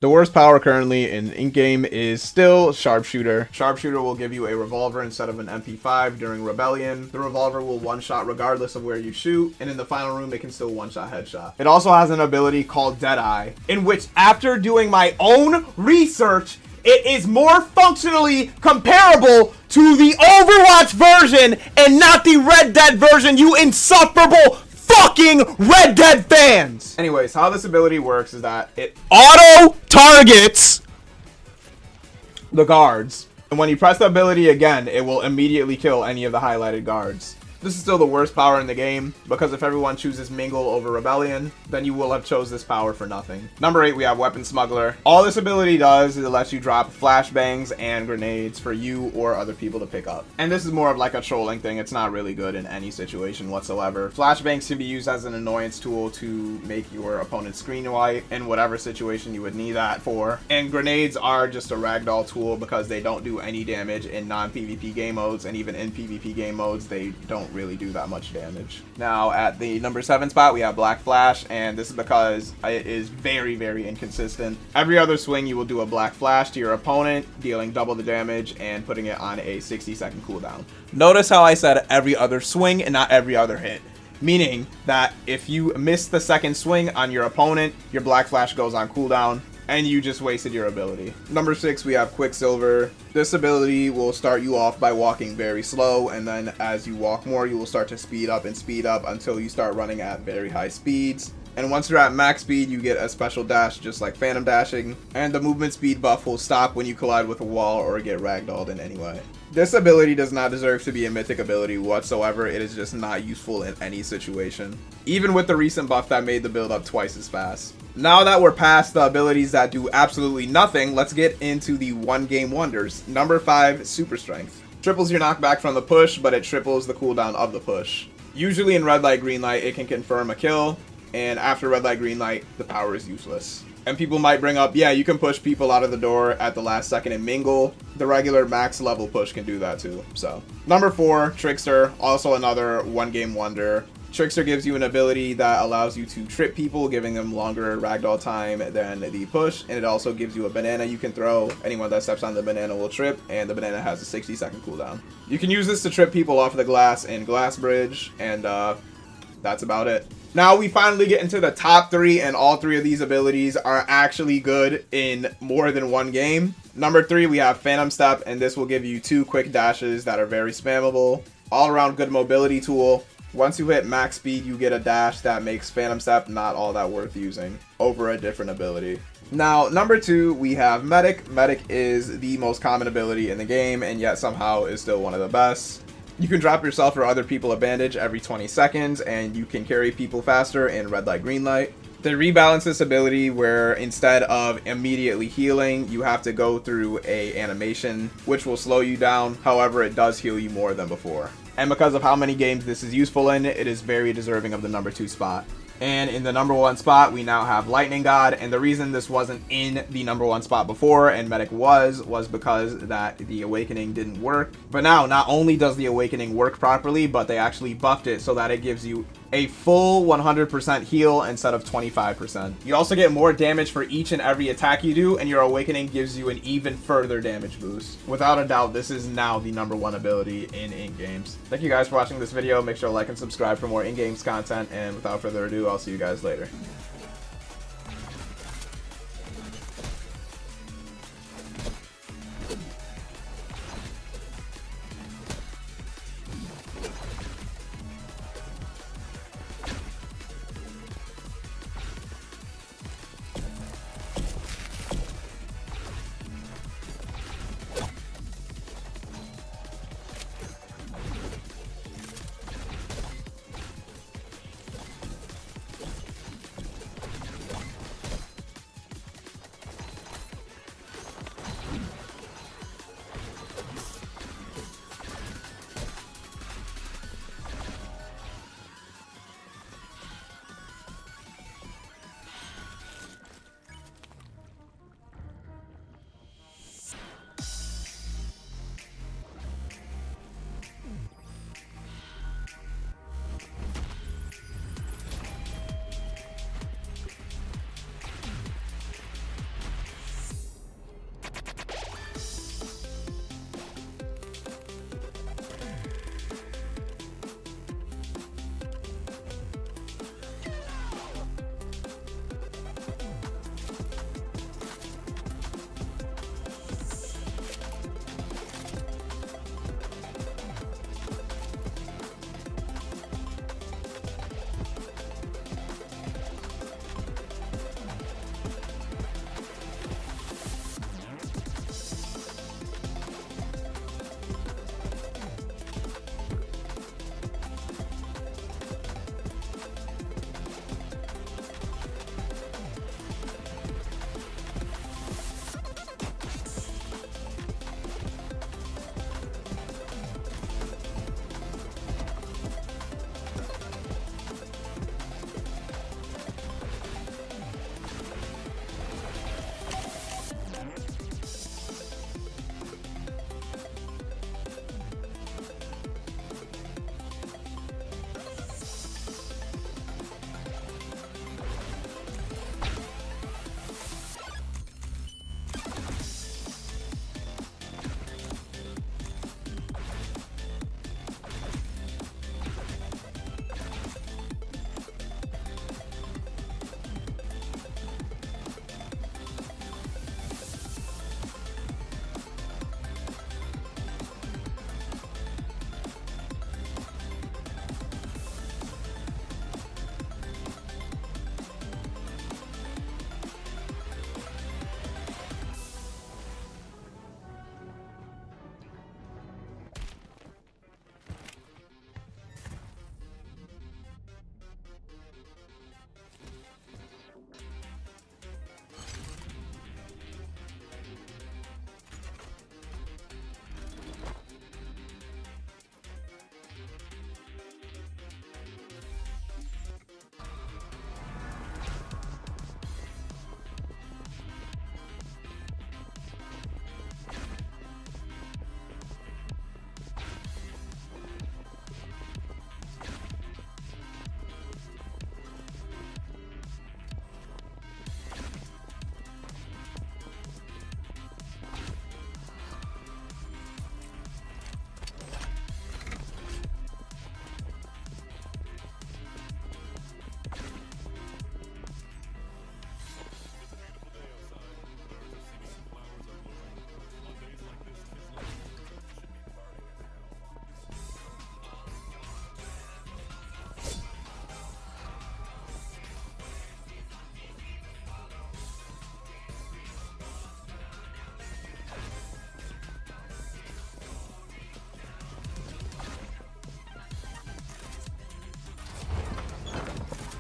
The worst power currently in game is still Sharpshooter. Sharpshooter will give you a revolver instead of an MP5 during Rebellion. The revolver will one-shot regardless of where you shoot, and in the final room, it can still one-shot headshot. It also has an ability called Deadeye, in which, after doing my own research, it is more functionally comparable to the Overwatch version and not the Red Dead version, you insufferable fucking Red Dead fans! Anyways, how this ability works is that it auto targets the guards. And when you press the ability again, it will immediately kill any of the highlighted guards. This is still the worst power in the game, because if everyone chooses Mingle over Rebellion, then you will have chose this power for nothing. Number 8, we have Weapon Smuggler. All this ability does is it lets you drop flashbangs and grenades for you or other people to pick up. And this is more of like a trolling thing. It's not really good in any situation whatsoever. Flashbangs can be used as an annoyance tool to make your opponent's screen white in whatever situation you would need that for. And grenades are just a ragdoll tool because they don't do any damage in non-PvP game modes, and even in PvP game modes, they don't really do that much damage. Now at the number 7 spot we have Black Flash, and this is because it is very, very inconsistent. Every other swing you will do a Black Flash to your opponent, dealing double the damage and putting it on a 60-second cooldown. Notice how I said every other swing and not every other hit, meaning that if you miss the second swing on your opponent, your Black Flash goes on cooldown and you just wasted your ability. Number 6, we have Quicksilver. This ability will start you off by walking very slow, and then as you walk more, you will start to speed up until you start running at very high speeds. And once you're at max speed, you get a special dash just like Phantom Dashing, and the movement speed buff will stop when you collide with a wall or get ragdolled in any way. This ability does not deserve to be a mythic ability whatsoever. It is just not useful in any situation, even with the recent buff that made the build up twice as fast. Now that we're past the abilities that do absolutely nothing, let's get into the one game wonders. Number 5, Super Strength. Triples your knockback from the push, but it triples the cooldown of the push. Usually in red light, green light, it can confirm a kill, and after red light, green light, the power is useless. And people might bring up, yeah, you can push people out of the door at the last second and Mingle. The regular max level push can do that too. So number 4, Trickster, also another one game wonder. Trickster gives you an ability that allows you to trip people, giving them longer ragdoll time than the push, and it also gives you a banana you can throw. Anyone that steps on the banana will trip, and the banana has a 60-second cooldown. You can use this to trip people off the glass in Glass Bridge, and that's about it. Now we finally get into the top 3, and all 3 of these abilities are actually good in more than one game. Number 3, we have Phantom Step, and this will give you 2 quick dashes that are very spammable. All around good mobility tool. Once you hit max speed, you get a dash that makes Phantom Step not all that worth using over a different ability. Now, number 2, we have Medic. Medic is the most common ability in the game, and yet somehow is still one of the best. You can drop yourself or other people a bandage every 20 seconds, and you can carry people faster in red light, green light. They rebalance this ability where instead of immediately healing, you have to go through a animation, which will slow you down. However, it does heal you more than before. And because of how many games this is useful in, it is very deserving of the number 2 spot. And in the number 1 spot, we now have Lightning God. And the reason this wasn't in the number 1 spot before and Medic was because that the Awakening didn't work. But now, not only does the Awakening work properly, but they actually buffed it so that it gives you a full 100% heal instead of 25%. You also get more damage for each and every attack you do, and your Awakening gives you an even further damage boost. Without a doubt, this is now the number 1 ability in in-games. Thank you guys for watching this video. Make sure to like and subscribe for more in-games content, and without further ado, I'll see you guys later.